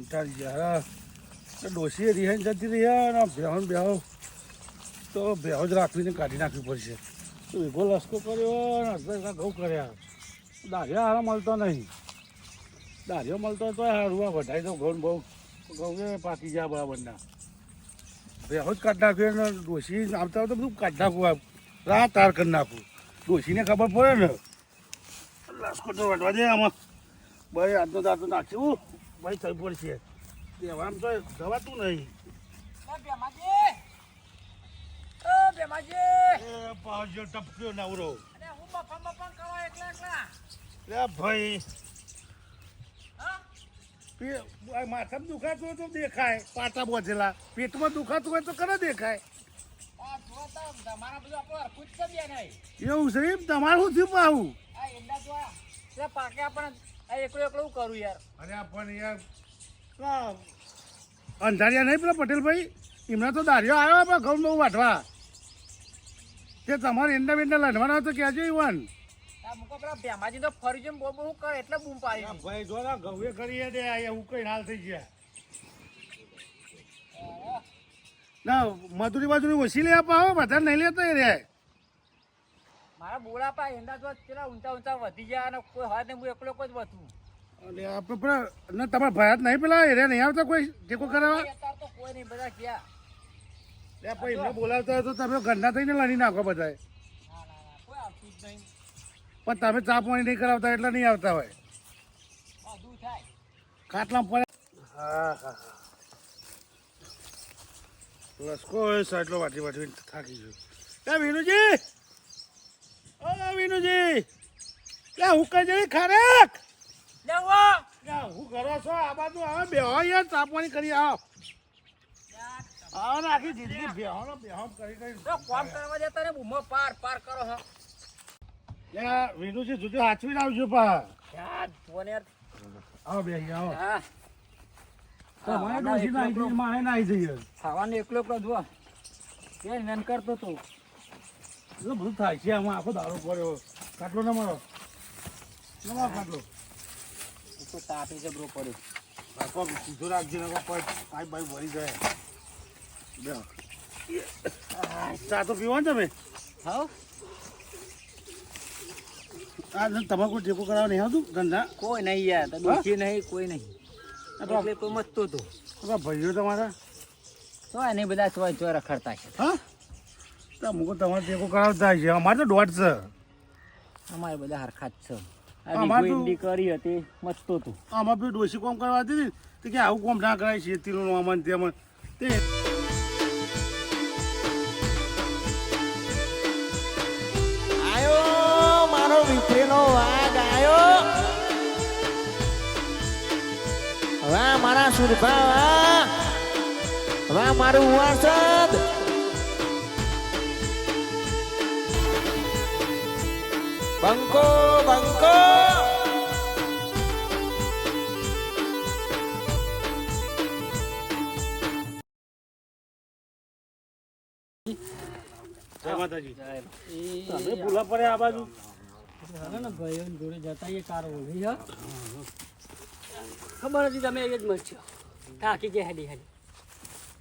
કંટાળી ગયા ડોસીએ રિહાઈને જતી રહ્યા ને બેહો બેહો તો બેહો જ રાખવીને કાઢી નાખવી પડશે તો એગો લસકો કર્યો ને અડધા ઘઉં કર્યા દારિયા હારા મળતો નહીં દારિયો મળતો તો સારું આ વધારી દઉં ઘઉં બહુ ઘઉં પાકી જાય બરાબરના બેહો જ કાઢી નાખ્યું ને ડોસી આવતા હોય તો બધું કાઢી નાખું રાત તાર કરી નાખું ડોસીને ખબર પડે ને લસકો તો વટવા દે આમાં ભાઈ આજનો દાંતો નાખ્યું ભાઈ થઈ પડશે દેવામ તો જવાતું નહીં ટપક્યો નવરો ભાઈ માથામાં દુખાતું હોય તો દેખાય પાટા બોધેલા પેટમાં દુખાતું હોય તો કરે દેખાય એવું છે એમ તમારું શું થયું આવું એકલું કરું યાર અરે પણ યાર અંધારિયા નહીં પેલા પટેલભાઈ એમના તો દારિયો આવ્યો પણ ઘઉં બહુ વાટવા તે તમારે એંડા બેંડા લડવાના તો કહેજો ઈવન ભેમાજી તો ફરી જેમ બહુ બહુ કરે એટલે બૂમ પાડી ભાઈ જો ના ઘઉં કરીએ દે એવું કઈ હાલ થઈ ગયા ના મજૂરી બાજુરી ઓછી લે આવો બધા નહીં લેતા રે મારા બોલા પા એંડા તો પેલા ઊંચા ઊંચા વધી ગયા અને કોઈ હોય ને હું એકલો જ વધુ અને આપણે પેલા ના તમારા ભયાત નહીં પેલા એરે નહીં આવતા કોઈ ટેકો કરાવવા તો કોઈ નહીં બધા ગયા ભાઈ એમને બોલાવતા હોય તો તમે ઘરના થઈને લડી નાખો બધા કોઈ આવતું જ નહીં પણ તમે ચા પાણી નહીં કરાવતા એટલે નહીં આવતા હોય બધું થાય ખાટલામાં પડે હા હા હા લસકો હોય સાટલો વાટી વાટી થાકી ગયો ક્યાં વિનુજી ઓ વિનુજી ક્યાં હુકા જઈ ખારેક લેવો હું કરો છો આ બાજુ આવે બેહો યાર ચા પાણી કરી આવો હા આખી જિંદગી બેહો બેહો કરી કામ કરવા જતા ને બૂમો પાર પાર કરો હો યાર વિનુજી જુદી હાચવીને આવજો પા યાર ફોન યાર આવો બેહી આવો હા તમારે ડોસી નાઈ જઈએ મારે નાઈ જઈએ ખાવાનું એકલો એકલો જો કે નન કરતો તો એટલે બધું થાય છે આમાં આખો દારૂ પડ્યો કાટલો ના મારો નવા કાટલો તો તાપી જબરો પડ્યો આખો સીધો રાખજો ને પાઇપ બાઈપ ભરી જાય બે ચા તો પીવો ને તમે હા આ તમાકુ ટેકો કરાવવા નહીં આવતું ધંધા કોઈ નહીં યાર તો દુખી નહીં કોઈ નહીં એટલે કોઈ મતતો તો ભાઈઓ તમારા તો એને બધા ચોય ચોય રખડતા છે હા તો મુકો તમારે ટેકો કરાવતા છે અમારે તો દોઢ છે અમારે બધા હરખા જ છે અમારે તો ઈંડી કરી હતી મતતો તું આમાં બી ડોસી કોમ કરવા હતી તો કે આવું કોમ ના કરાય શેતીનું આમાં તેમાં તે આયો મારો વિફરેલો વાઘ આયો હવે મારા સુરભા હવે મારું વારસદ બંકો બંકો જય માતાજી તમે ભૂલા પડે આ બાજુ ને ભાઈઓ જોડે જતા એ કાર ઓળી હા ખબર હતી તમે એ જ મળશો થાકી ગયા હેડી હેડી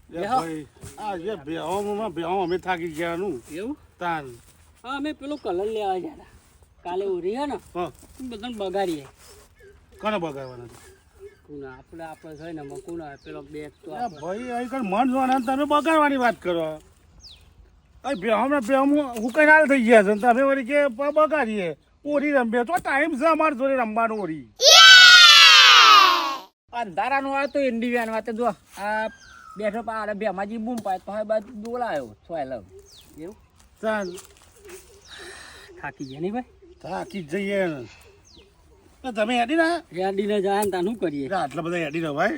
ભાઈ આ જે બેહો અમે થાકી ગયાનું એવું તાન હા અમે પેલું કલર લેવા ગયા હતા કાલે ઉરી હે ને હા બધાને બગાડીએ કોને બગાડવાના કુના આપણે છે ને કુના પેલો બેગ તો ભાઈ અહીં કઈ મન જોવાના તમે બગાડવાની વાત કરો અહીં બેહો હું કઈ હાલ થઈ ગયા છે ને તમે વળી કે બગાડીએ ઓરી રમીએ તો ટાઈમ છે અમારે જોડે રમવાનું ઓરી અંધારાનું આવે તો ઇન્ડિયન વાત જો આ બેઠો પા બેમાજી બૂમ પાય તો હવે બાજુ બોલાયો સોય લવ એવું તાન થાકી ગયા નહીં ભાઈ થાકી જ જઈએ ને તમે હેડી ના રેડીને જાય ને તાનું કરીએ આટલા બધા હેડી રહો ભાઈ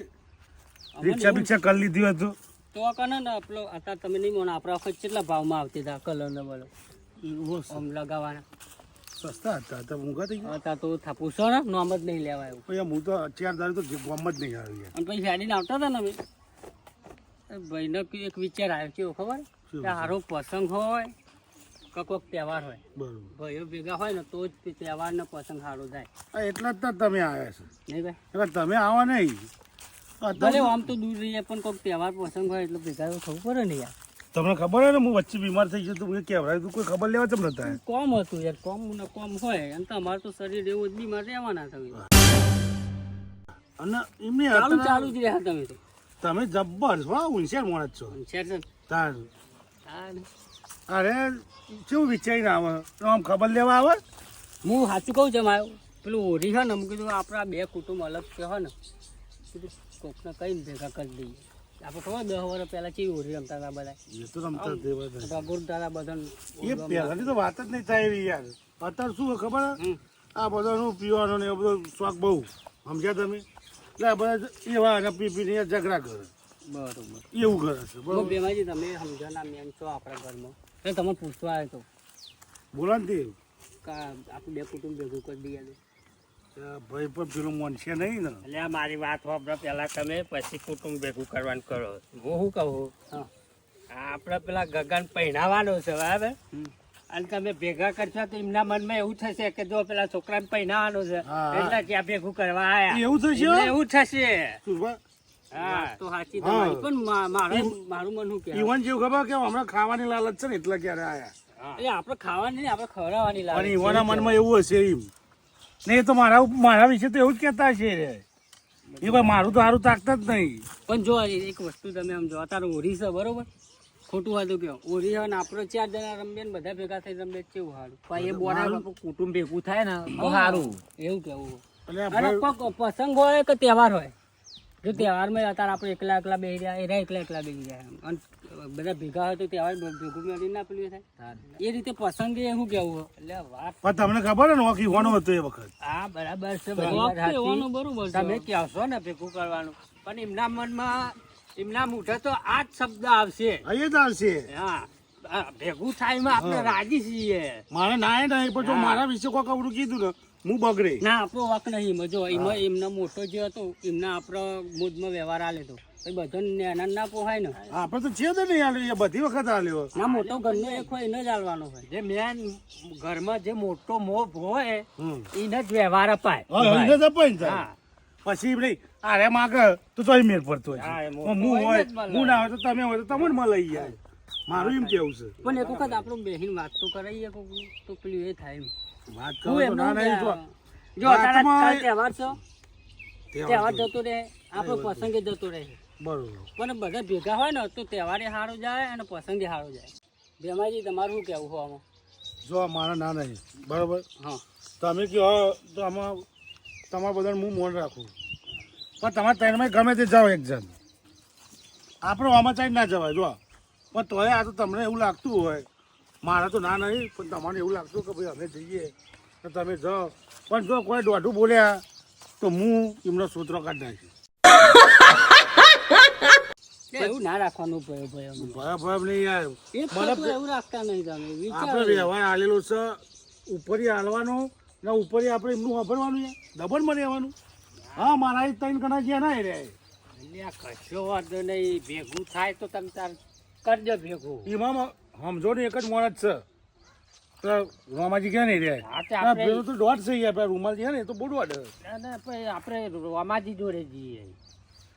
રિક્ષા બિક્ષા કરી લીધી હતું તો કને ને પેલો અત્યારે તમે નહીં મોને આપણા વખત કેટલા ભાવમાં આવતી હતા કલર ને બોલો આમ લગાવવાના સસ્તા હતા તો મૂંઘા થઈ ગયા અત્યારે તો થાપુસો ને નોમ જ નહીં લેવાય એવું પછી હું તો 4 દાડે તો ગામ જ નહીં આવી અને પછી ગાડીને આવતા હતા ને અમે ભાઈને એક વિચાર આવ્યો કેવો ખબર કે સારો પ્રસંગ હોય કે કોઈક તહેવાર હોય બરોબર ભાઈઓ ભેગા હોય ને તો જ તહેવાર ને પ્રસંગ સારો થાય એટલા જ તો તમે આવ્યા છો નહીં ભાઈ એટલે તમે આવો નહીં ભલે આમ તો દૂર રહીએ પણ કોઈક તહેવાર પ્રસંગ હોય એટલે ભેગા તો થવું પડે ને યાર. તમને ખબર હે ને હું વચ્ચે બીમાર થઈ ગયો તો મને કહેવાય તું કોઈ ખબર લેવા ચમ નતા આવ્યા? કોમ હતું યાર, કોમ ને કોમ હોય અને તમારે તો શરીર એવું જ બીમાર રહેવાના તમે. અને એમની ચાલુ જ રહ્યા તમે તો. તમે જબ્બર છો હોશિયાર માણસ છો. છે ને? તાર હા ને. અરે કેવું વિચારીને આવે આમ ખબર લેવા આવે? હું સાચું કહું છે મારું પેલું ઓરી છે ને મેં કીધું આપણા બે કુટુંબ અલગ છે હોય ને કીધું કોકને કઈ ભેગા કરી દઈએ. આપણે ખબર 10 વર્ષ પહેલા કેવી ઓરી રમતા હતા બધા. એ તો રમતા જ દેવા રગોડતા બધા. એ પહેલાની તો વાત જ નહીં થાય એવી યાર. અત્યારે શું ખબર હે? આ બધાનું પીવાનો ને એ બધો શોખ બહુ સમજ્યા તમે? એટલે આ બધા એવા અને પી પીને ઝઘડા કરે. બરોબર એવું કરે છે. બરોબર બેમાજી તમે સમજવાના મેન છો આપણા ઘરમાં એટલે તમે પૂછવા આવ્યો તો બોલો ને તે આપણે બે કુટુંબ ભેગું કરી દઈએ તો. ભાઈ પણ પેલું મોનશે નહીં ને. એટલે આ મારી વાત વાપરો પેલા તમે પછી કુટુંબ ભેગું કરવાનું કરો. હું શું કહું હા આપણે પેલા ગગન પહેરાવાનો છે બરાબર અને તમે ભેગા કરશો તો એમના મનમાં એવું થશે કે જો પેલા છોકરાને પહેરાવાનો છે હા. એટલે ત્યાં ભેગું કરવા આયા એવું થશે? એમને એવું થશે. શું હા તો સાચી તમારી પણ મારું મન શું કે ઈવન જેવું ખબર કે હમણાં ખાવાની લાલચ છે ને એટલે ક્યારે આયા. એટલે આપણે ખાવાની નહીં આપણે ખવડાવવાની અને લાગે ઈવાના મનમાં એવું હશે એમ. ને એ તો મારા વિશે તો એવું જ કહેતા હશે રે. એ ભાઈ મારું તો સારું તાકતા જ નહીં. પણ જો એક વસ્તુ તમે સમજો અત્યારે ઓરી છે બરોબર ખોટું હતું કયો ઓરી છે ને આપણે 4 જણા રમીએ ને બધા ભેગા થઈ રમીએ કેવું સારું પણ એ બોના કુટુંબ ભેગું થાય ને તો સારું. એવું કેવું એટલે આ અને ભાઈ કોઈક પ્રસંગ હોય કે તહેવાર હોય જો તહેવારમાં અત્યારે આપણે એકલા બેસી રહ્યા એરા એકલા બેસી જાય અને બધા ભેગા હોય તો તહેવાર ભેગું મેળવી ના પેલું થાય એ રીતે પ્રસંગ એવું કેવું એટલે વાત પણ તમને ખબર હે ને ઓકી ઈવાનો હતો એ વખત. હા બરાબર છે કહેવાનું બરોબર છે. તમે કહેશો ને ભેગું કરવાનું પણ એમના મનમાં એમના મોઢે તો આ જ શબ્દ આવશે. અહીં જ આવશે. હા ભેગું થાય એમાં આપણે રાજી છીએ. મારે ના નહીં પણ જો મારા વિશે કોઈ કવડું કીધું ને હું બગડે. ના આપણો વાક નહીં એમાં જો એમાં એમનો મોટો જે હતો એમના આપણો મોજમાં વ્યવહાર આલે તો બધાને નાના ના પોહાય ને આપણે તો છે જ નહીં આલ્યો. એ બધી વખત આલ્યો. ના મોટો ઘરનો એક હોય એને જ આલવાનો હોય જે મેન ઘરમાં જે મોટો મોભ હોય હમ. એને જ વ્યવહાર અપાય. હા એને જ અપાય ને તારે. હા. પછી એમ નહીં અરે માગે તો તોય મેળ પડતો હોય હા, એ છે. મોટો હું હોય હોય ને જ મળે. હું ના હોય તો તમે હોય તો તમને મળે યાર. મારું એમ કેવું છે. પણ એક વખત આપણું બેહીને વાત તો કરાવીએ કોક તો પેલું એ થાય એમ. વાત હું કરો તો એમનું ના નહીં તો જો અત્યારે વાતમાં કાલ તહેવાર છે તહેવાર તો જતો રહે આપણો પ્રસંગે જતો રહે બરોબર. પણ બધા ભેગા હોય ને તો તહેવારે સારો જાય અને પ્રસંગે સારો જાય. ભેમાજી તમારું શું કહેવું હોય આમાં? જો મારા ના નહીં બરોબર હા તમે કહો તો આમાં તમારા બધાને હું મોન રાખું પણ તમારા ટ્રેનમાં ગમે તે જાઓ એક જણ આપણે આમાં ચાઈ ના જવાય જો પણ તોય આ તો તમને એવું લાગતું હોય મારા તો ના નહીં પણ તમારે એવું લાગતું કે ભાઈ અમે જઈએ તો તમે જાઓ પણ જો કોઈ દોઢું બોલ્યા તો હું એમનો સૂત્રો કાઢી નાખીશ. એવું ના રાખવાનું ભય ભય ભય ભય નહીં યાર એક મને તો એવું રાખતા નહીં તમે આપણે વિચારો વ્યવહાર આલેલો છે ઉપરી હાલવાનો ને ઉપરી આપણે એમનું વાપરવાનું છે ડબલમાં રહેવાનું. હા મારા એ 3 ગણા જ્યાં ના રહે અલ્યા કશો વાંધો નહીં ભેગું થાય તો તમે તાર કરજો ભેગું. એમાં સમજો ને એક જ માણસ છે તો રોમાજી ક્યાં નહીં રહે. હા, તે આપણે- પેલું તો દોઢ છે યાર પેલા રૂમાલ છે ને એ તો બહુ દોઢ. ના, ના, પછી આપણે રોમાજી જોડે જઈએ.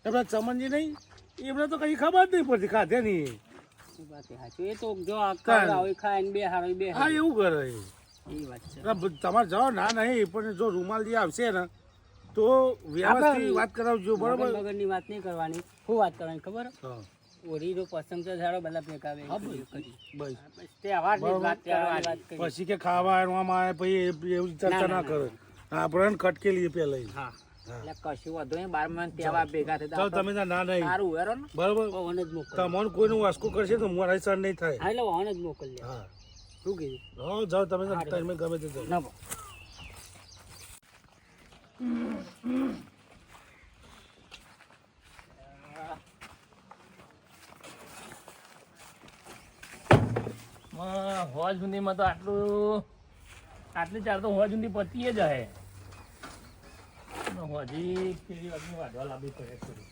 પેલા ચમનજી નહીં એમને તો કઈ ખબર જ નહીં પડતી ખાધે નહીં. એ વાત એ સાચી. એ તો જો આ ખવડાવે ખાય ને બે હારો બે હા હારો. એવું કરે એ વાત છે એટલે તમારે જાઓ ના નહીં પણ જો રૂમાલજી આવશે ને તો વ્યવસ્થિત વાત કરાવજો બરોબર. મગરની વાત નહીં કરવાની શું વાત કરવાની ખબર હા ઓરીનો પસંદ તો ઝાડો બધા ભેગા હા, કરી બસ તહેવારની જ વાત કરવાની. વાત કરી પછી કે ખાવા આવવામાં આવે પછી એવી ચર્ચા ના કરે આપણે ખટકેલી પેલા હા એટલે કશું વાંધો નહીં 12 માં તહેવાર ભેગા થતા ચાલ તમે ત્યાં ના નહીં સારું હેરો ને. બરોબર વાહન જ મોકલ તમને કોઈનું વાસ્કો કરશે તો મારા સર નહીં થાય. હા એટલે વાહન જ મોકલી હા શું કીધું હા જાઓ તમે ટાઈમે ગમે તે જાઓ. ના ભાઈ. હોજ સુધીમાં તો આટલી ચાર તો હોજ સુધી પતીએ જ હે હજી પેલી વાતની વાઢવા લાવવી પડે થોડી.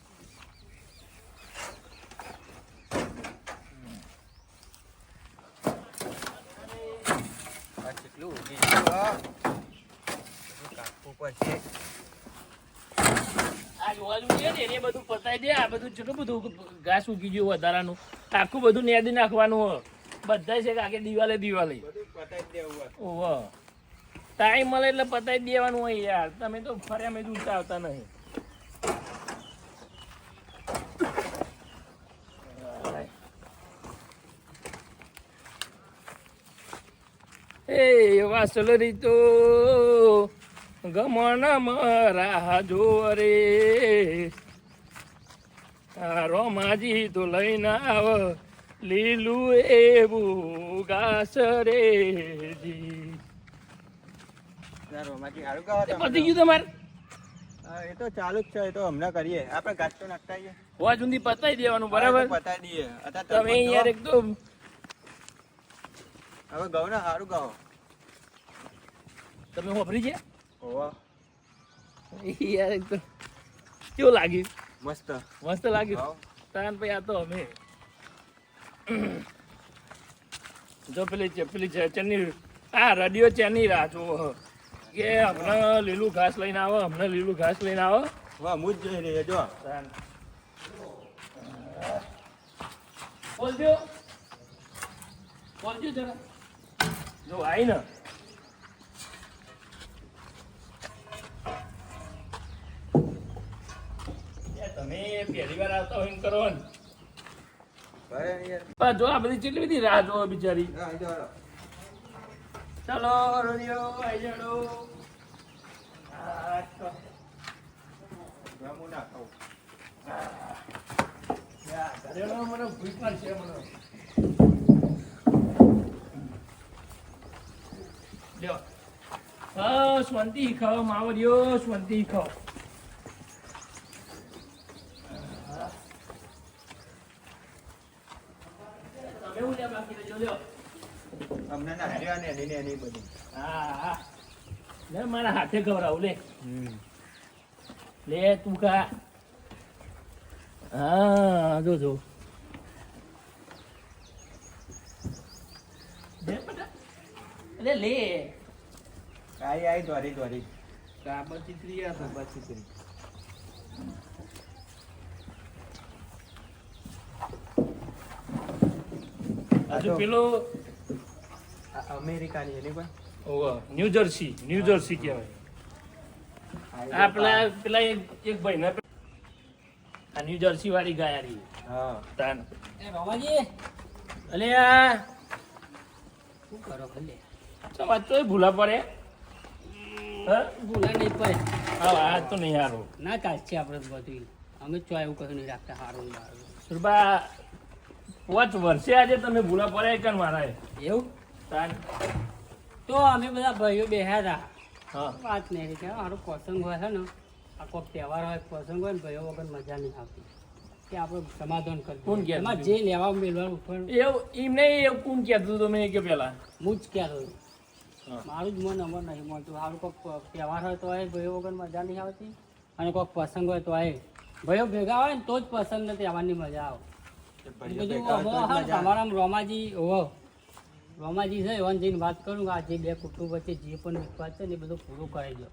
કેટલું કાપવું પડશે. આજુબાજુ છે ને એને બધું પતાઈ દે. આ બધું કેટલું બધું ઘાસ ઉગી ગયું વધારાનું. આખું બધું નેદી નાખવાનું હોય. બધા છે કે આગે દિવાલે ઓહો ટાઈમ મળે એટલે પતાઈ દેવાનું હોય યાર. તમે તો ફર્યા મેં ઉઠતા આવતા નહીં. એ વાસલરી તો ગમન રાહ જો રે રોમાજી તો લઈને આવ લીલું એવું ઘાસ રે જી. રોમાજી સારું ગાવો તમે પતી ગયું તમારે? હા, એ તો ચાલુ જ છે. એ તો હમણાં કરીએ. આપણે ઘાસ તો નાખતા આવીએ. હોવા સુધી પતાઈ દેવાનું બરાબર. પતાવી દઈએ. તમે યાર એક તો હવે ગાઓ ને સારું ગાઓ. તમે વાપરી છે ઓવા યાર એક તો કેવું લાગ્યું? મસ્ત મસ્ત લાગ્યું. ગાઓ. તાન પછી આ તો અમે જો પેલી ચેનની આ રેડિયો ચેનની રાહ જોવો કે હમણાં લીલું ઘાસ લઈને આવો, હમણાં લીલું ઘાસ લઈને આવો. વાહ હું જ જોઈ રહી જો. બોલજો જરા જો આઈ ને તમે પહેલી વાર આવતા હોય એમ કરો ને. અરે યાર પણ જો આ બધી કેટલી બધી રાહ જોવો બિચારી. હા, જો. ચલો રોડિયો આઈ જાડો. આ તો હું ના ખાઉં. ઘરેણો મને ભૂખ લાગશે મને. લ્યો હા શાંતિ ખાઓ માવડિયો શાંતિ ખાઓ. તમે હું લ્યા બાકી રહેજો લ્યો. અમને ના હાર્યા ને એની બધી. હા લે મારા હાથે ખવડાવું લે. લે તું ખા. હા જો લે બેટા લે લે આઈ દ્વારી કાબર ચિત્રી આ કાબર ચિત્રી. હજુ પેલો અમેરિકાની એની પણ ન્યૂ જર્સી કહેવાય. આ પેલા એક ભાઈ ના આ ન્યૂ જર્સી વાળી ગાય રહી. હા તાન એ રોમાજી અલે આ શું કરો ભલે તો વાત તો ભૂલા પડે. હા ભૂલા નહીં પડે. હા આ તો નહીં હારો. ના ચાલશે આપણે બધું. અમે ચો એવું કશું નહીં રાખતા સારું ને સારું. સુરબા 5 વર્ષે આજે તમે ભૂલા પડે કે મારા એવું તાન તો અમે બધા ભાઈઓ બેહ્યા હતા. હા વાત નહીં રહી કે મારો પ્રસંગ હોય છે ને આ કોઈક તહેવાર હોય પ્રસંગ હોય ને ભાઈઓ વગર મજા નહીં આવતી કે આપણે સમાધાન કોણ કરવું કહે? એમાં જે લેવા મેળવાનું ઉપર એવું એમને એવું કોણ કહેતું હતું તમે કે પેલા હું જ કહેતો હતો. હા. મારું જ મન અમર નહીં મળતું. સારું કોઈક તહેવાર હોય તો એ ભાઈઓ વગર મજા નહીં આવતી અને કોઈક પ્રસંગ હોય તો એ ભાઈઓ ભેગા હોય ને તો જ પ્રસંગ ને તહેવારની મજા આવે. બધું અમારા રોમાજી રોમાજી છે એવાને જઈને વાત કરું કે આ જે બે કુટુંબ વચ્ચે જે પણ વિવાદ છે ને એ બધું પૂરું કરાઈ દો.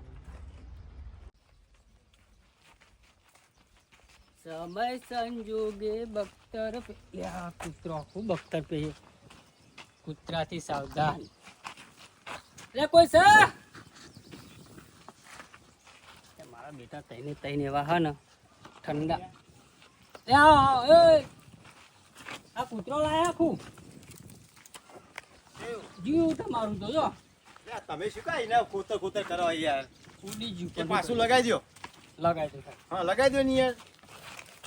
સમય સંજોગે બખ્તર કૂતરો આખું બખ્તર પે કૂતરાથી સાવધાન. એટલે કોઈ છે મારા બેટા તઈને એવા હા ને ઠંડા. આ કૂતરો લાયા આખું જીવ તમારું તો જો તમે શું કાંઈ ને કૂતર કરો યાર. ઉડી એ ગયું પાછું લગાવી દો. લગાઈ દો. હા લગાવી દો ને યાર.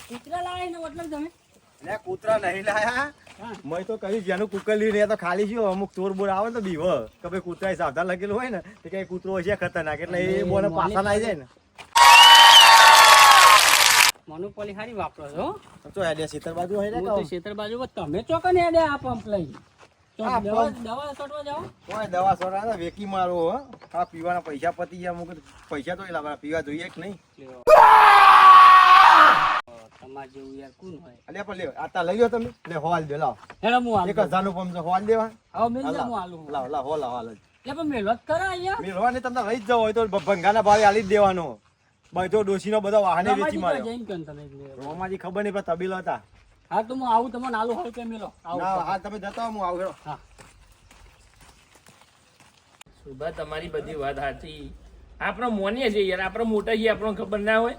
કૂતરા લાયા ને મતલબ તમે ને કૂતરા નહીં લાયા. હા મેં તો કહ્યું જેનું કુકલી ને તો ખાલી શું અમુક ચોર બોર આવે ને તો બીવ કે ભાઈ કૂતરા સાવધાન લગેલું હોય ને તો કઈ કૂતરો છે ખતરનાક એટલે એ બોને પાછા ના આવી જાય ને મોનોપોલી હારી વાપરો છો. તો હેડે સીતર બાજુ હોય ને હું તો કહું. ખેતર બાજુ તમે ચોકન હેડે આ પંપ લઈ તો આ દવા પંપ? દવા છોડવા જાઓ. કોઈ દવા સોડા વેકી મારો હો. આ પીવાના પૈસા પતી ગયા અમુક પૈસા તો લાવવા પીવા જોઈએ કે નહીં. તમારે જેવું યાર કોણ હોય. અલ્યા પણ લે આતા લઈ લો તમે લે હોલ દે લાવ. હેડો હું હાલ 1000 નું પંપ છે હોલ દેવા. હવે મેલ હા, દે હું હાલું. લાવ લાવ હોલ હાલ જ. એટલે પણ મેલવત કરે અહીંયા મેલવા ને તમને લઈ જ જવો હોય તો ભંગાના ભાવે આલી જ દેવાનો. બધો ડોશીનો બધો વાહને વેચી રમાજી તો માર્યો જઈને કન તમે એટલે. રોમાજી ખબર નહીં પણ તબેલો હતા હા તો હું આવું તમને આલુ હોય કે મેલો આવું ના હા તમે જતા હો, હું આવું હેડો. હા સુભા તમારી બધી વાત સાચી. આપણે મોનીએ છીએ યાર, આપણે મોટા છીએ, આપણને ખબર ના હોય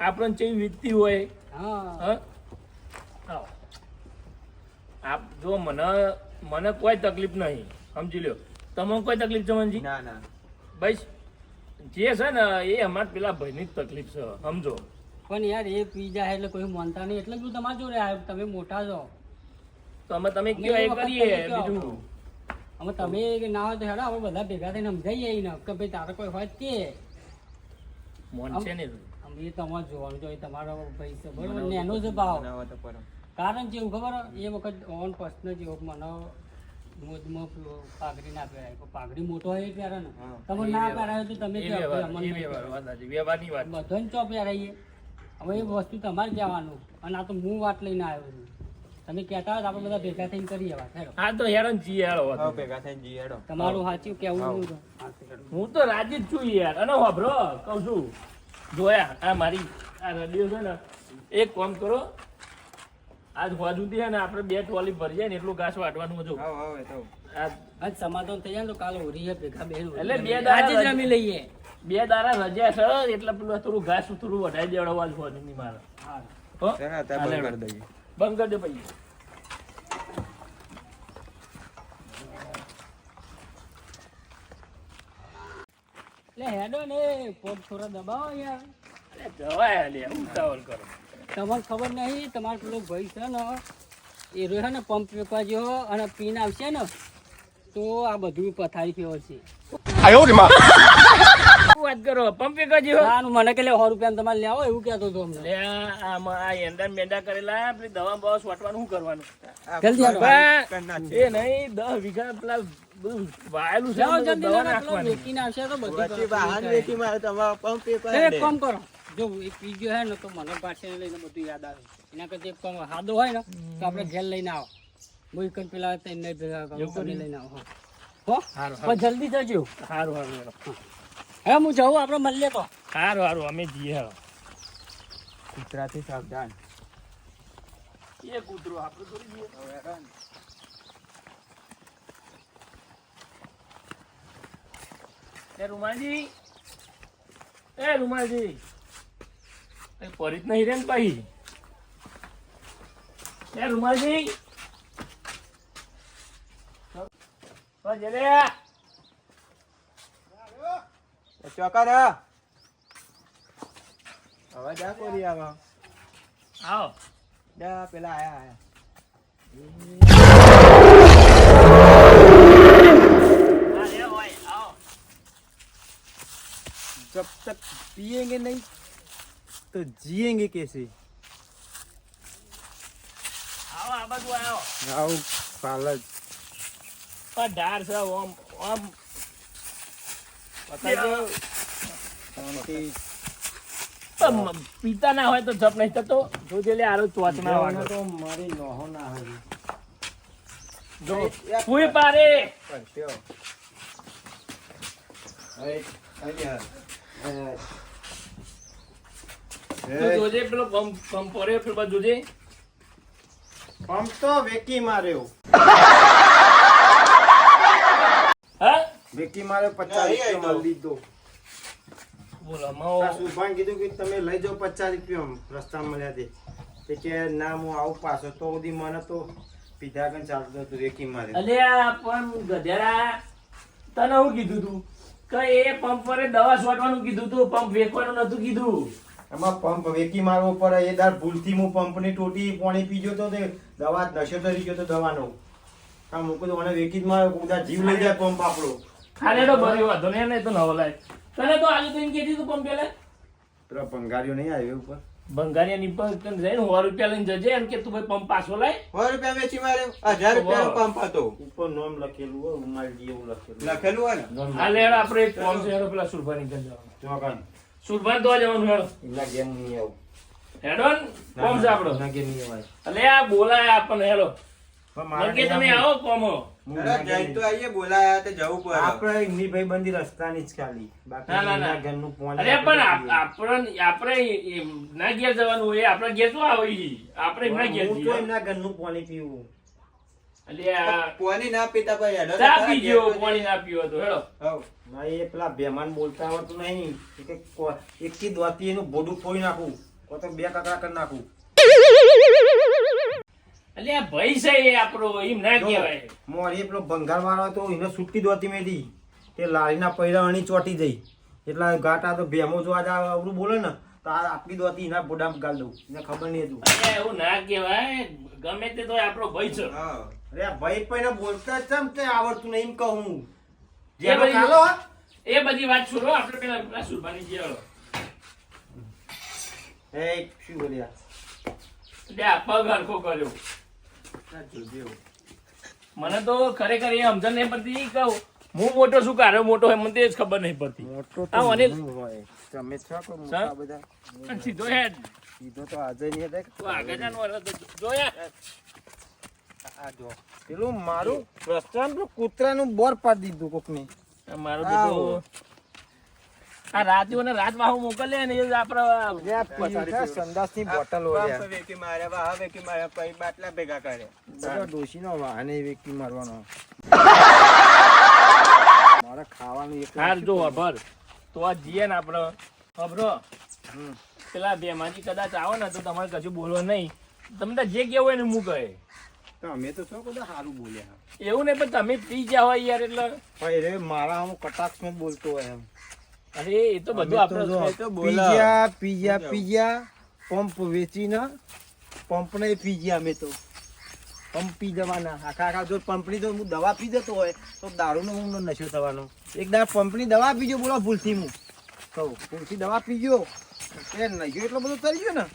આપણને કેવી વીતતી હોય. હા હા આવો. આપ જો મને કોઈ તકલીફ નહીં, સમજી લ્યો. તમને કોઈ તકલીફ છે મનજી? ના ના બસ જે છે ને એ અમારા પેલા ભાઈની જ તકલીફ છે, સમજો. પણ યાર એ પી જાય એટલે કોઈ માનતા નહીં એટલે જ હું તમારા જોડે આવ્યો તમે મોટા છો તો અમે તમે કયો એ કરીએ બીજું. અમે તમે ના હોય તો હેડો આપણે બધા ભેગા થઈને સમજાઈએ ને કે ભાઈ તારે કોઈ હોય તો કે મોન છે ને આમ એ તમારે જોવાનું જોઈએ તમારો ભાઈ છે બરોબર ને એનો જ ભાવ કારણ જેવું ખબર એ વખત ઓન પર્સનલ જેવો મને મોજમાં પાઘડી ના પહેરાય પણ પાઘડી મોટો હોય એ પહેરે ને તમે ના પહેરાય તો તમે એ કહો ભાઈ વ્યવહાર, અમને એ નહીં વ્યવહાર, પહેરાય. વાત સાચી, વ્યવહારની વાત. બધાને ચો પહેરાઈએ હવે એ વસ્તુ તમારે કહેવાનું અને આ તો હું વાત લઈને આવ્યો છું તમે કહેતા હોય તો આપણે બધા ભેગા થઈને કરીએ વાત હેડો હા તો હેરાન છીએ હેડો વાત. હા, ભેગા થઈને જઈએ હેડો. તમારું સાચું કેવું નહીં તો. હા, તો હેડો. હું તો રાજી જ છું યાર. અને હોભરો કહું છું, જોયા આ મારી આ રડીઓ છે ને, એક કામ કરો, આજ હોવા સુધી છે ને આપણે 2 ટ્રોલી ભરી જાય ને એટલું ઘાસ વાટવાનું હતું. આ આજ સમાધાન થઈ જાય ને તો કાલે હોરીએ ભેગા બેહીને એટલે હોળી બે રમીએ. દાડા આજે જ રમી લઈએ 2 દાડા રજા છે એટલે પેલું થોડું ઘાસ થોડું વધારી દેવડાવવા જ હોવા નહીં મારે. હા હો? બંધ કરી દઈએ. બંધ કરી દે પછી. એટલે હેડો ને પગ થોડા દબાવો યાર અરે જવાય લે, ઉતાવળ કરો. તમને ખબર નહીં તમારો પેલો ભાઈ છે ને એ રહ્યો ને પંપ વેચવા જેવો અને પીન આવશે ને તો આ બધું પથારી કેવો છે શું વાત કરો, પંપ એક જ આનું મને કે 100 રૂપિયા તમારે લેવો એવું કહેતો હતો અમને લે આમાં આ એંડા મેંડા કરેલા પેલી દવા બવા છોટવાનું શું કરવાનું? જલ્દી હાલો. એ નહીં 10 વીઘા પેલા બધું વાયેલું છે, જાઓ બધું જલ્દી દવા લેવા, પેલો નાખવાની. વેચીને આવશે તો બધું વચ્ચે બહાર વેચી મારે તમારો પંપ એક તો એક કામ કરો જો એ પી ગયો હે ને તો મને પાછળ લઈને બધું યાદ આવે એના કરતા એક કામ હાદો હોય ને તો આપણે ઘેર લઈને આવો હું એક જ પેલા તઈને ભેગા કરું તમને લઈને આવો હા. હો હારું, પણ જલ્દી જજો હારું હારું હે હું જાઉં આપણે મળીએ તો હારું હારું અમે જઈએ હવે. કૂતરાથી સાવધાન. એ કૂતરો આપણે થોડી જઈએ. એ રૂમાલજી, એ રૂમાલજી, એ પરી જ નહીં રે ને ભાઈ. એ રૂમાલજી, ઓ જલે, ચોકર હવે જા કોરી આવા આવો. જા પેલા આયા હા, લે ઓય, આવો. जब तक पिएंगे नहीं तो जिएंगे कैसे? આવો, આ બાજુ આવો. આવ પાલક પણ ઢાર છે ઓમ ઓમ પણ પીતા ના હોય તો જપ નહીં થતો. જોજે લે આરો ચોચ ના વાગે. તો મારી નોહો ના હોય. જો ફૂઈ પારે. પડ્યો. તું જોજે પેલો પંપ પરે પેલો બાજુ જોજે. પંપ તો વેકી માર્યો. હા વેકી માર્યો 50 રૂપિયા માં લીધો. બોલો માવો. સુભાન કીધું કે તમે લઈ જાઓ 50 રૂપિયા રસ્તા મળ્યા તે કે ના હું આવું પાછો તો સુધી મને તો પીધા કન ચાલતો હતું વેકી મારે. અલ્યા પણ ગધેડા, તને હું કીધું તું કે એ પંપ પરે દવા છોટવાનું કીધું તું, પંપ વેચવાનું નતું કીધું. એમાં પંપ વેકી મારવો પડે. એ દાર ભૂલથી હું પંપની ટોટી પાણી પીજો તો તે દવા નશો થઈ ગયો તો દવાનો. આ મૂકું તો મને વેકી જ માર્યો. કોઈદા જીવ લઈ જાય પંપ આપણો. ખાલી તો ભર્યો હતો ને નહીં તો નવો લાય. તને તો આજે તો એમ કીધું તું પંપ પેલા પેલો ભંગારીઓ નહીં આવ્યો ઉપર. ભંગારિયા ની પર તને જઈને 100 રૂપિયા લઈને જજે એમ કે તું ભાઈ પંપ પાછો લાય. 100 રૂપિયા વેચી માર્યો 1000 રૂપિયાનો પંપ હતો ઉપર નામ લખેલું હોય ઉમાલજી એવું લખેલું. લખેલું હોય ને આ લે આપણે એક કોમ છે હેડો પેલા સુરભાઈ ની ઘરે જવાનું. ચોકન સુરભાઈ તો જવાનું હેડો. એમના ઘેર નહીં આવું. હેડો ને કોમ છે આપણો. એમના ઘેર નહીં આવાય. એટલે આ બોલાય આપણને હેડો. પણ મારા કે તમે ઘેર આવો કોમો. અરે જઈ તો આઈએ, બોલાયા તે જવું પડે. આપણે એમની ભાઈબંધી રસ્તાની જ ખાલી. બાકી ના, ના, ના. એમના ઘરનું પોણી અરે પણ આપણે ના ઘેર જવાનું હોય આપણા ઘેર શું આવે ઈ? આપણે એમના ઘેર હું તો જઈએ. એમના ઘરનું પોણી પીવું. એટલે આ પાણી ના પીતા પછી હેડો તો ચા ખરા, પી ઘેર ગયો તો પાણી જઈએ. ના પીવો તો હેડો. હઉ. ના, એ પેલા બેમાન બોલતા આવડતું નહીં. એકથી દોતી એનું બોડું ફોડી નાખું, કો તો બે કકડા કરી નાખું. એટલે આ ભાઈ છે એ આપણો એમ ના કહેવાય. મોરી પેલો ભંગાર વાળો હતો એને છૂટી દોતી મેલી તે લારીના પૈડા અણી ચોટી જઈ એટલા ગાટા તો ભેમો જો આજે અવરું બોલે ને તો આ આપણી દોતી એના બોડામાં ગાલ દઉં એને ખબર નહીં હતું. એટલે એવું ના કહેવાય, ગમે તે તો આપણો ભાઈ છે. હા. અરે આ ભાઈ પણ બોલતા ચમ તે આવડતું નહીં એમ કહું. એ જેનો બધી- ચાલો એ બધી વાત છોડો, આપણે પેલા સુરભાની જે હળો. એ શું બોલ્યા એટલે આ પગ હરખો કર્યો. મને તો ખરેખર એ સમજણ નહીં પડતી. કહું હું મોટો છું કારો મોટો હોય મને તો એ જ ખબર નહીં પડતી. મોટો આ મને- હું હોય તમે છો કોઈ સર? મોટા બધા અને સીધો હેડ સીધો તો આજે નહીં હતા. તું આગળ જા ને વરસ તો જો યાર. આ જો પેલું મારું રસ્તામાં પેલું કૂતરાનું બોર પાડી દીધું કોકને. આ મારો દીકરો આ રાતીઓને રાત વાહુ મોકલે ને એ આપણે સંદાસની બોટલ પંપ વેકી માર્યા, વાહ વેકી માર્યા, પછી બાટલા ભેગા કર્યા. ડોશીનો વાહને વેકી મારવાનો. મારે ખાવાનું એક હાર જો અભર તો આ જીએ ને આપણે અભરો પેલા બેમાજી કદાચ આવો ને તો તમારે કશું બોલવા નહીં. તમને જે કેવું હોય ને હું કહે અમે તો શું બધા સારું બોલ્યા. એવું નહીં પણ તમે પી ગયા હોય યાર એટલે ભાઈ રે મારા હું કટાક્ષમાં જ બોલતો હોય એમ. અરે એ તો બધું આપણે તો બોલા. પીજ્યા પંપ વેચીને પંપ ને પીજ્યા અમે તો પંપ પી જવાના આખા જો પંપની જો હું દવા પી જતો હોય તો દારૂનો હું નશો થવાનો. એક દાડ પંપની દવા પીજો બોલો ભૂલથી હું કહું ભૂલથી દવા પીજો એ નશો એટલો બધો કરી ગયો ને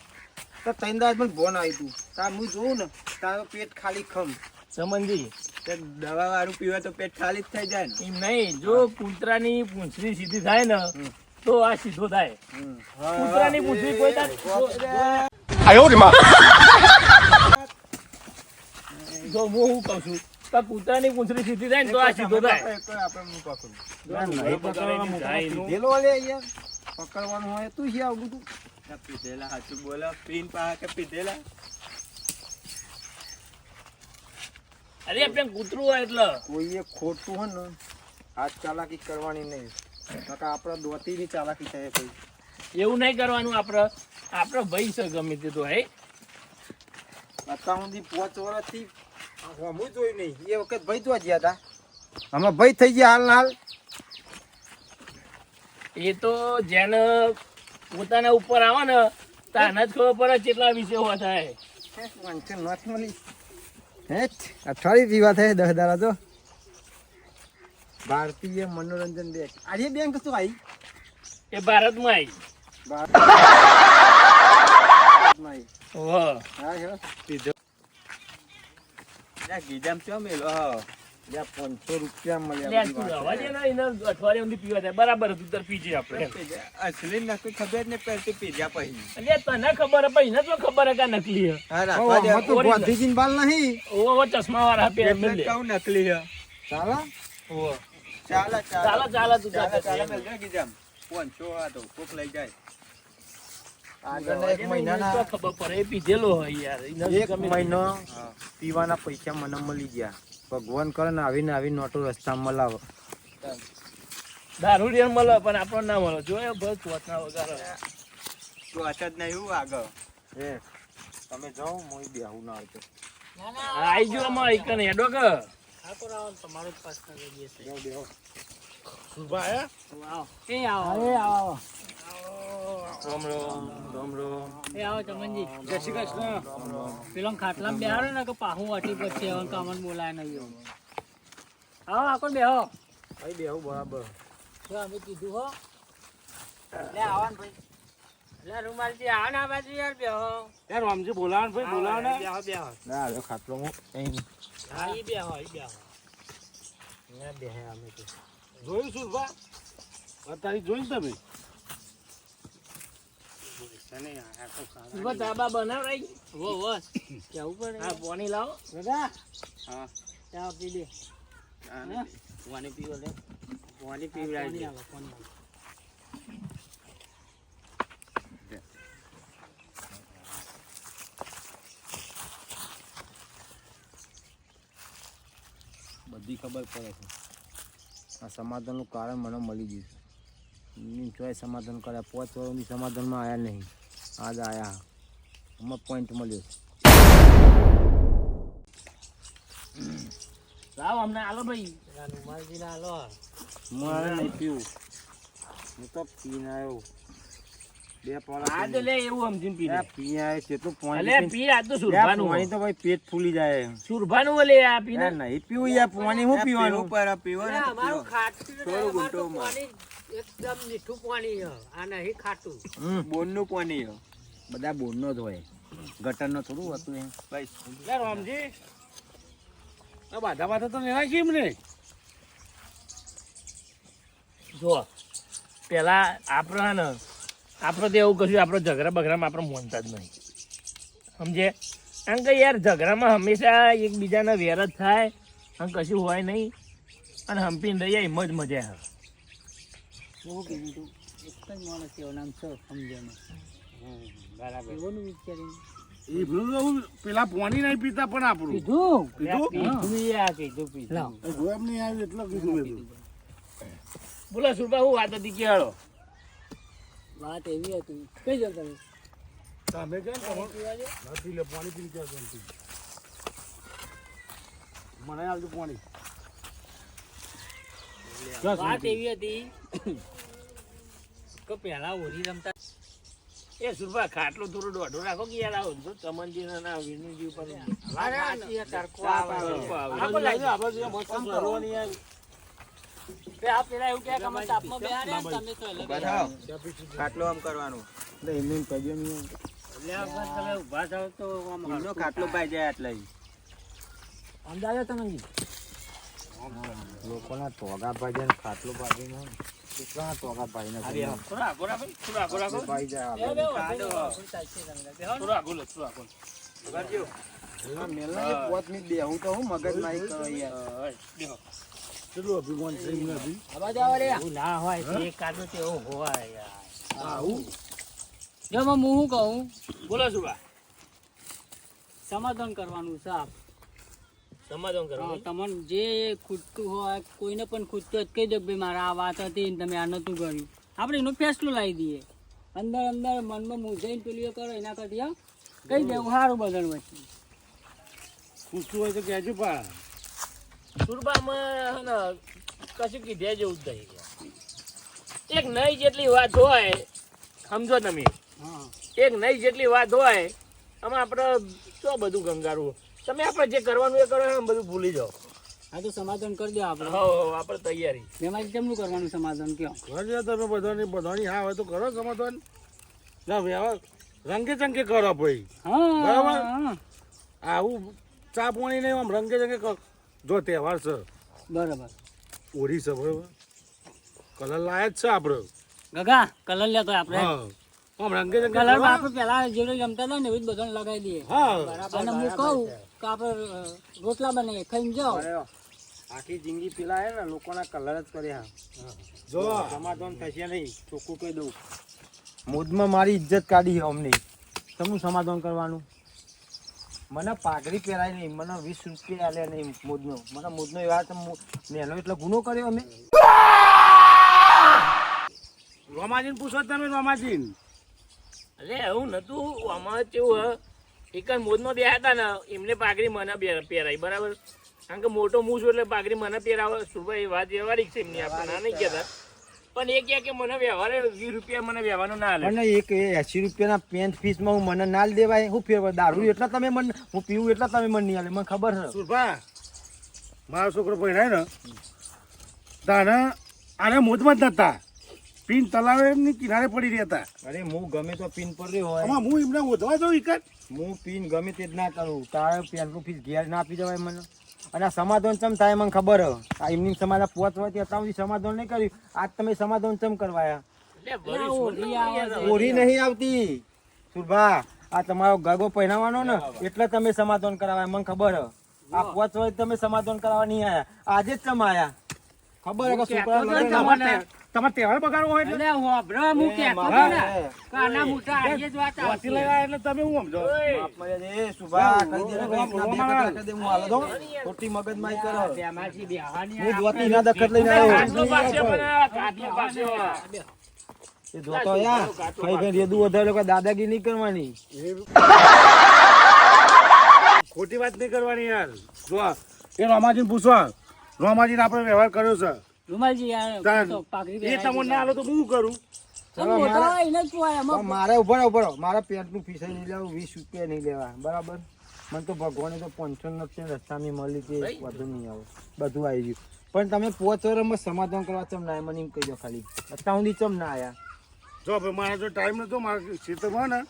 તો ત્રણ દાડ પણ ફોન આવ્યું તું તાર હું જોઉં ને તારો પેટ ખાલી ખમ. સમજી તે દવા વાળું પીવા તો પેટ ખાલી જ થઈ જાય ને. એમ નહીં. જો કૂતરાની પૂંછડી સીધી થાય ને તો આ સીધો થાય. કૂતરાની પૂંછડી કોઈ જો હું શું કહું છું કે કૂતરાની પૂંછડી સીધી થાય ને તો આ સીધો થાય. આપણે હું પકડું. નહીં પકડવાનો મોકલો પીધેલો લે યાર પકડવાનું હોય તું છે આવું બધું. આ પીધેલા હાચું બોલો, પીન પા કે પીધેલા. અરે આપણે કૂતરું હોય એટલે કોઈએ ખોટું હોય ને આ ચાલાકી કરવાની નહીં. નકર આપણા દોતીની ચાલાકી થાય કોઈ. એવું નહીં કરવાનું. આપણો ભાઈ છે ગમે તે તો હે. અત્યાર સુધી 5 વર્ષથી હું જોયું નહીં. એ વખત ભાઈ તો ગયા હતા અમે ભાઈ થઈ ગયા હાલ ને હાલ. એ તો જેને પોતાના ઉપર આવે ને તાને જ ખબર પડે કેટલા વિષય હોવા થાય. વાંચન નથી મળી અઠવાડિયે પીવા થાય 10 દાડા તો. ભારતીય મનોરંજન બેંક આજે બેંક શું આવી એ ભારતમાં આવી ઓહ હા હેલો આ ગીજામ ચો મેલો હા. 500 રૂપિયા લે મળ્યા. તું રવા દે ને એને અઠવાડિયે સુધી પીવા થાય બરાબર હતું તાર પીજે આપણે. અસલી નકલી ખબર ને પડતી પીધ્યા પછી. એટલે તને ખબર હે એને તો ખબર હે કે નકલી હે. હા, ઓ, રાખવા દે. આમાં તો ગાંધીજીની બાલ નહીં. ઓવો ચશ્મા વાળા પહેર એટલે લે. જ કહું નકલી હે. ચાલો ઓવો ચાલો ચાલો ચાલો તું ચાલો ચાલ ચાલો મેલજો ગીજામ. 500 આ તો કોક લઈ જાય. આગળના એક મહિનાના તો ખબર પડે એ પીધેલો હોય યાર એને એક ગમે તે. મહિનો પીવાના પૈસા મને મળી ગયા. ભગવાન કરે ને આવી નોટો રસ્તામાં લાવો. દારૂ રેણ મળે પણ આપણને ના મળે. જોયો બસ પોતના વગાડે. તું અસર નહીં હું આગળ. એ તમે જાઓ મોય બેહું ના આવતો. આઈ ગયો અમાર એકન હેડો કે તમારો જ પાસ કરી દઈએ છે. બેહો બેહો. સુભા હે એ આવો રામ રામ રામ રામ. એ આવો ચમનજી જય શ્રી કૃષ્ણ. પેલો ખાટલામાં બેહાડો ને કે પાહું વાટી પછી હવે કામન બોલાય નહીં. આવો આકો બેહો. ભાઈ બેહું બરાબર. જો અમે કીધું હો લે આવો ને ભાઈ. લે રૂમાલજી આવો ને આ બાજુ યાર બેહો. યાર રામજી બોલાવો ને ભાઈ બોલાવો ને. બેહો બેહો. ના હવે ખાટલો હું અહીં હા ઈ બેહો ઈ બેહો. ના બેહે અમે તો. જોયું શું બા અત્યારે જોયું તમે સુભા ધાબા બનાવરાઈ વો વો કેવું પડે. હા પાણી લાવો. દાદા હા. ચા આપી દે. પાણી પીવો લે પાણી પીવડાવજે. બધી ખબર પડે છે આ સમાધાનનું કારણ મને મળી ગયું છે ચોય સમાધાન કર્યા 5 વર્ષની સમાધાનમાં આવ્યા નહીં આજ આવ્યા હમણાં પોઈન્ટ મળ્યો છે લાવ અમને આલો ભાઈ. રૂમાલજીને હાલો. મારે નહીં પીવું હું તો પીને આવ્યો 2 પોળા આ તો લે એવું સમજીને પી લે. પી આવ્યો કેટલું અલે પાણી પી આ તો સુરભાનું પાણી તો ભાઈ પેટ ફૂલી જાય સુરભાનું લે આ પીને. નહીં પીવું યાર પાણી હું પીવાનું પીવો ને અમારું ખાટું ને થોડું અમારું તો ગુંટોમાં. પાણી એકદમ મીઠું પાણી છે. આ નહીં ખાટું. બોનનું પાણી હો. બધા બોરનો જ હોય ગટરનો થોડું હતું એમ ભાઈ લે રામજી આ બાધા બાધા તો લેવા કેમ ને જો પેલા આપણે ને આપણે તો એવું કશું આપણે ઝઘડા બગડામાં આપણે મોનતા જ નહીં સમજે. કારણ કે યાર ઝઘડામાં હંમેશા એકબીજાના વેર જ થાય અને કશું હોય નહીં અને હંપીને રહી જાય એમ જ મજા આવે. બહુ કીધું તું એક જ માણસ એવો નામ છે સમજણમાં. બરાબર. એવોનું વિચારીને એ ભૂલ પેલા પાણી નહીં પીતા પણ આપણું કીધું કીધું કીધું. લાવ જોબ નહીં આવ્યું એટલે કીધું મેં તો. બોલો સુરભા હું વાત હતી કે હાલો વાત એવી હતી કઈ જો તમે તમે કેમ નથી લે પાણી પી ગયા શાંતિ. મને આવતું પાણી વાત એવી હતી કે પેલા હોળી રમતા એ સુરભા ખાટલો થોડો દોઢો રાખો કે યાર આવો તો ચમનજી ના વિનુજી ઉપર અરે આ તડકો આવે. આપો લાગી આપણે જે મસ્ત કરવાની યાર. તે આ પેલા એવું કહે કે અમે તાપમાં બેહાડ્યા ને તમે તો અલગ બતાવો ખાટલો આમ કરવાનો એટલે એમને એમ કહેજો નહીં એટલે આ વખત તમે ઊભા થાવ તો આમ એમનો હરખું ખાટલો પાઈ જાય એટલે સમજાયો તમે લોકોના ટોગા ભાઈ જાય ખાટલો ભાજી ને કેટલા ટોગા ભાઈ ને થોડા આગો રાખો થોડા આગો રાખો ભાઈ જાય થોડા આગો લો થોડા આગો કરજો. મેલના 5 મિનિટ બેહું તો હું મગજ મારી કરો યાર દેખો કેટલું અભિમાન છે એમને અભી. આવાજ આવે રે એવું ના હોય તો એક કાઢો તો એવું હોય યાર. આવું જો હું શું કહું બોલો સુરભા સમાધાન કરવાનું છે આપ સમાધાન કરો તમને જે ખૂટતું હોય કોઈને પણ ખૂટતું હોય તો કહી દો કે ભાઈ મારા આ વાત હતી ને તમે આ નતું કર્યું આપણે એનો ફેસલો લાવી દઈએ અંદર અંદર મનમાં મૂંઝાઈને પેલી કરો એના કરતી હા કહી દેવું સારું બધાને વચ્ચે પૂછતું હોય તો કહેજો પા સુરભામાં હે ને કશું કીધે જેવું જ નહીં એક નહીં જેટલી વાત હોય સમજો તમે હા એક નહીં જેટલી વાત હોય આમાં આપણે શું બધું ગંગારું તમે આપણે જે કરવાનું એ કરો એમ બધું ભૂલી જાઓ. હા તો સમાધાન કરી દો આપણે હો આપણે તૈયારી એમાં કેમનું કરવાનું સમાધાન કયો કરજો તમે બધાની હા હોય તો કરો સમાધાન ના વ્યવહાર રંગે ચંગે કરો ભાઈ બરાબર. હા આવું ચા પાણી નહીં આમ રંગે ચંગે કરો. જો તહેવાર છે બરાબર ઓરી છે બરાબર કલર લાયક છે આપણે ગગા કલર લેતો આપણે હા આમ રંગે ચંગે કલર કરો. આપણે પેલા જેવડે રમતા હતા ને એવું જ બધાને લગાવી દઈએ હા અને હું કહું કે આપણે રોટલા બનાવીએ ખાઈને જાઓ આખી જિંદગી પેલા હે ને લોકોના કલર જ કર્યા જો સમાધાન થશે નહીં ચોખ્ખું કહી દઉં મોદમાં મારી ઇજ્જત કાઢી અમને તમને સમાધાન કરવાનું મને પાઘડી પહેરાય નહીં મને 20 રૂપિયા આલે નહીં મોદનો મને મોદનો એવા નેનો એટલે ગુનો કર્યો અમે રોમાજીને પૂછો તમે રોમાજીને એટલે એવું નતું આમાં કેવું એક મોદમાં બે હતા ને એમને પાઘડી મને પહેરાઈ બરાબર કારણ કે મોટો મૂછ એટલે પાઘડી મને પહેરાવે સુરભાઈ એ વાત વ્યવહારિક છે એમની આપણે ના નહીં કહેતા પણ એ કહે કે મને વ્યવહારે 20 રૂપિયા મને વ્યવહારનો ના હાલે પણ એક 80 રૂપિયાના પેન્ટ પીસમાં હું મને ના દેવાય હું ફેરવા દારૂ એટલા તમે મને હું પીવું એટલા તમે મને નહીં હાલે મને ખબર છે સુરભા મારો છોકરો પહેરાય ને તાના આને મોજમાં જ નતા પીન તલાવની કિનારે પડી રહ્યા હતા અરે હું ગમે તો પીન પર રહ્યો હોય આમાં હું એમને ઓધવા દઉં એક જ હું પીન ગમે તે જ ના કરું તારે પેન્ટનું ફીસ ઘેર ના આપી દેવાય મને અને આ સમાધાન ચમ થાય મને ખબર હે આ એમની સમાધાન પહોંચવાથી અત્યાર સુધી સમાધાન નહીં કર્યું આજ તમે સમાધાન ચમ કરવાયા એટલે વળી સુરભાઈ ઓરી નહીં આવતી સુરભા આ તમારો ગગો પહેરાવાનો ને એટલે તમે સમાધાન કરાવાય મને ખબર હે આ 5 વર્ષ તમે સમાધાન કરાવવા નહીં આયા, આજે જ તમે આયા. ખબર હે કે છોકરા કહેતો લગન તો માટે તમારે તહેવાર બગાડવો હોય એટલે એટલે હોભળો, હું કહેતો તો ને કે આના મોટા આજે જ વાત વાંચી લઈ આવ્યા એટલે તમે હું સમજો બાપ મર્યા છે. એ સુભા કહી દે ને ભાઈ, એકના બે કટકા કરી દે, હું હાલો દઉં. ખોટી મગજમારી કરો. બેમાંથી બેહવાની હું ધોતી ના દખત લઈને આવ્યો. કાટલો પાસે પણ કાટલો પાસે એ ધોતો યાર ખાઈ ખાઈ રેદું વધારે કોઈ દાદાગીરી નહીં કરવાની. ખોટી વાત નહીં કરવાની યાર. જો એ રોમાજીને પૂછવા, રોમાજીને આપણે વ્યવહાર કર્યો છે, રૂમાલજી યાર તાન. તો પાઘડી એ પહેરાવી તમને ના આલો તો હું કરું? દીધી. મોટો હોય એને જ પોહાય, એમાં પણ મારે ઉભો રહો. મારા પેન્ટનું ફીસ નહીં લેવું, 20 રૂપિયા નહીં લેવા, બરાબર? મને તો ભગવાને તો 55 રૂપિયા રસ્તામાં મળી તે વધુ નહીં આવે, બધું આવી ગયું. પણ તમે 5 વર્ષમાં સમાધાન કરવા ચમ ના આયા? મને એમ કહી દો ખાલી, અત્યાર સુધી ચમ ના આયા? જો ભાઈ મારા જો ટાઈમ નતો, મારા ખેતરમાં ને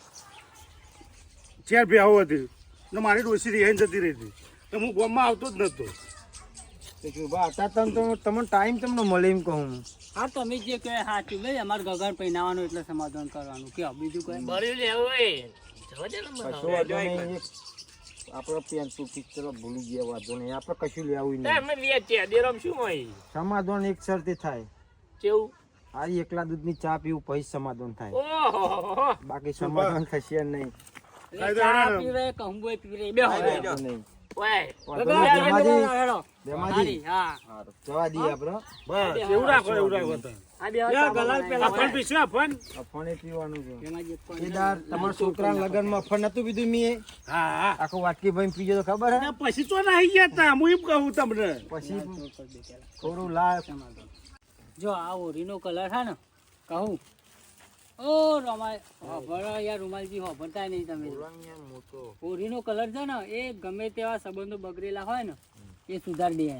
4 ભેહો હતી ને મારી ડોસી રિહાઈને જતી રહી હતી, તો હું ગામમાં આવતો જ નતો. તો શું બા, અત્યારે તમને ટાઈમ તમને મળે એમ કહું હું. હા તમે જે કહે સાચું ભાઈ, અમારે ગગન પહેરાવાનું એટલે સમાધાન કરવાનું, કે બીજું કઈ બળ્યું લેવું હોય જવા દે ને મને. કશો વાંધો નહીં. આપણે પેન્ટનું ફીસ ચલો ભૂલી ગયા, વાંધો નહીં. આપણે કશું લેવું નહીં. તમે વેચ્યા દેરમ શું હોય સમાધાન એક શરતે થાય. કેવું? આ એકલા દૂધની ચા પીવું પછી સમાધાન થાય, ઓહો બાકી સમાધાન થશે નહીં. એટલે ચા પીવે કહું પીવે બે હોય વાંધો નહીં. ઓય વાંધો નહીં. બેમાજી, બેમાજી. હારી, હા હારું, જવા દઈએ આપણે. બસ એવું રાખો, એવું રાખો તમે. આ બે હોય અફણ પીશું, અફણ. અફણે પીવાનું છે. એમાં જે પણ કેદાર, તમારા છોકરાના લગ્નમાં અફણ નતું પીધું મેં? હા હા. આખો વાટકી ભાઈ પીજો તો ખબર હે? પછી તો નાહી ગયા તા, હું એમ કહું તમને. પછી થોડું લાવ. જો આ ઓરીનો કલર છે ને કહું ઓ રમાય હોભળો યાર, રૂમાલજી હોભળતા નહીં તમે. ઓરીનો કલર છે ને એ ગમે તેવા સંબંધો બગડેલા હોય ને એ સુધારી દે.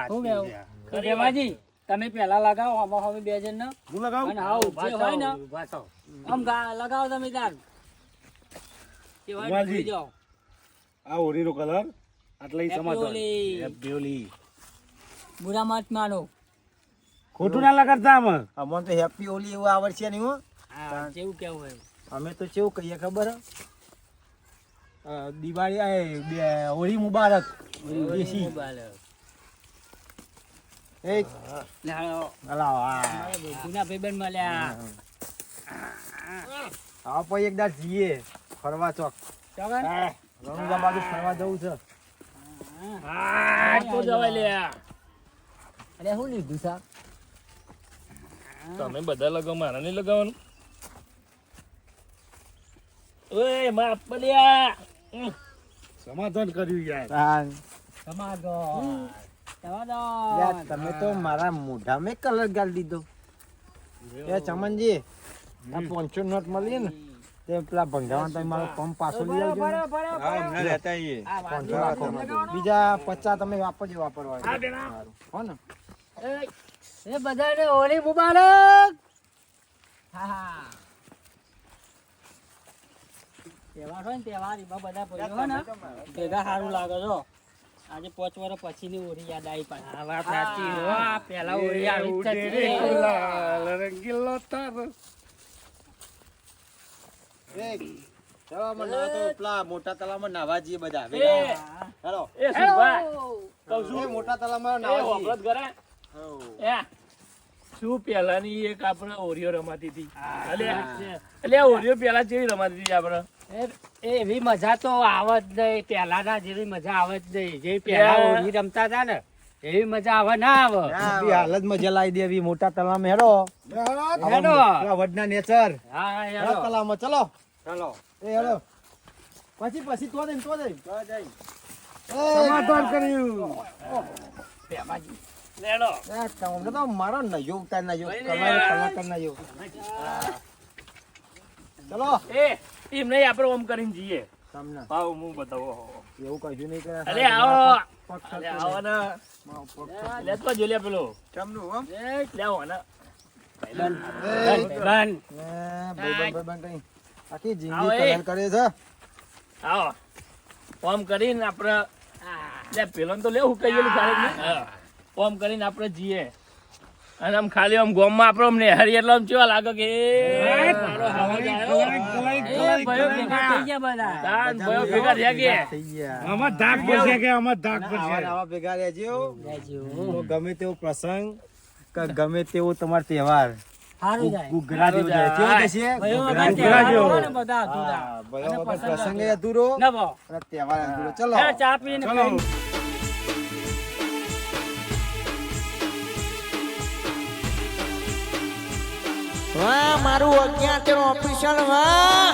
શું કેવું? તો દેવાજી તમે પેલા લગાવો, આમાં હવે 2 જણ ને, હું લગાવું? અને હાઉ જે હોય ને આમ લગાવો તમે તાર જે હોય ને રૂમાલજી. ભૂલી જાઓ. આ ઓરીનો કલર આટલા ઈ Happy સમાધાન. હોલી. Happy હોલી. બુરા મત માનો. ખોટું ના લગાડતા આમાં. અમને તો હેપી હોલી એવું આવડશે નહીં હો. હા જેવું કેવું હોય અમે તો કેવું કહીએ ખબર હે? દિવાળી હોળી મુબારક. દેશી. એ લાવો. હલાવો, હા. અમારા જૂના ભાઈબંધ મળ્યા. આવો પછી એક દાડ જઈએ ફરવા ચોક. ચોકન? રણુજા બાજુ ફરવા જવું છે. આ તો જવાય લે. અરે શું લીધું સા? તમે બધા લગાવો, મારા નહીં લગાવવાનું. ઓય માપ બલ્યા. સમાધાન કર્યું યાર. હા. સમાધાન. યાર, તમે તો મારા મોઢામાં કલર ગાળી દીધો. એ ચમનજી, આ 500 નોટ મળી ને તે પેલા ભંગાવા તમે મારો પંપ પાછો લઈ આવજો ને. હમણાં લેતા આવીએ. 500 રાખો. બીજા 50 તમે વાપરજો વાપરવા. હો ને? એ બધાને હોળી મુબારક. હા હા. તહેવાર હોય ને તહેવાર એમાં બધા ભાઈઓ હોય ને ભેગા સારું લાગે છો. આજે 5 વર્ષ પછીની હોળી યાદ આવી પાછી. આ વાત સાચી હો. હા, પેલા હોળી આવી જ ઉડે રે હતી. ગુલાલ રંગીલો તારો. ચાલો અમે ના તો પેલા મોટા તળાવમાં નાહવા જઈએ બધા. એ હેલો. એ સુભા કહું એ છું મોટા તળાવમાં એ નાહવા જઈએ. હોભળત ઘરે એ શું પેલાની એક આપણે ઓરિયો રમાતી હતી એટલે ઓરિયો પેલા જેવી રમાતી હતી આપણે એવી મજા તો આવે જ નહીં, પેલાના જેવી મજા આવે જ નહીં. જે પેલા હોળી રમતા હતા ને એવી મજા આવે ના આવે. આપણી હાલત મજા લાવી દેવી મોટા તળાવમાં. હેડો. હેડો. પેલા વડના નેચર. હા હેડો યાર. તળાવમાં ચલો. ચલો. એ હેડો. પછી તો દઈ. સમાધાન કર્યું. લેડો તમને તો મારો નયો ઉતાર નયો કલાકાર નયો. ચલો. એ એમ નહીં આપણે ઓમ કરીને જઈએ તમને ભાવ હું બતાવો એવું કશું નહીં કરે. અરે આવો પગ અરે સરખો આવો ને નહીં. લેતો જો લે પેલો ચમનું હો. લેવો ને બંધ. ભાઈબંધ કઈ આખી આવો જિંદગી એ. કલર કરે છે. આવો ઓમ કરીને આપણે લે પેલો તો લેવું કહીએલું ખાલી ઓમ કરીને આપણે જઈએ અને આમ ખાલી આમ ગોમમાં આપણો આમ નેહરી એટલે આમ કેવા લાગે કે મારો હવા જાય એ ભાઈઓ ભેગા થઈ ગયા બધા. તાન ભાઈઓ ભેગા થયા કે થઈ ગયા આમાં ધાક પડશે કે આમાં ધાક આવા પડશે ને આવા ભેગા રહેજો રહેજો. તો ગમે તેવો પ્રસંગ કે ગમે તેવો તમારો તહેવાર સારું જાય. ગુગરા જેવો જાય કેવો જશે ભાઈઓ ગુગરા વગર જેવો. તહેવાર હોય ને બધા અધૂરા. હા, ભાઈઓ અને વગર પ્રસંગ પ્રસંગે અધૂરો ના ભાવ. અને તહેવાર અધૂરો ચલો હે, ચા પીને ખાઈને વાહ મારું 11 ઓફિશિયલ વાહ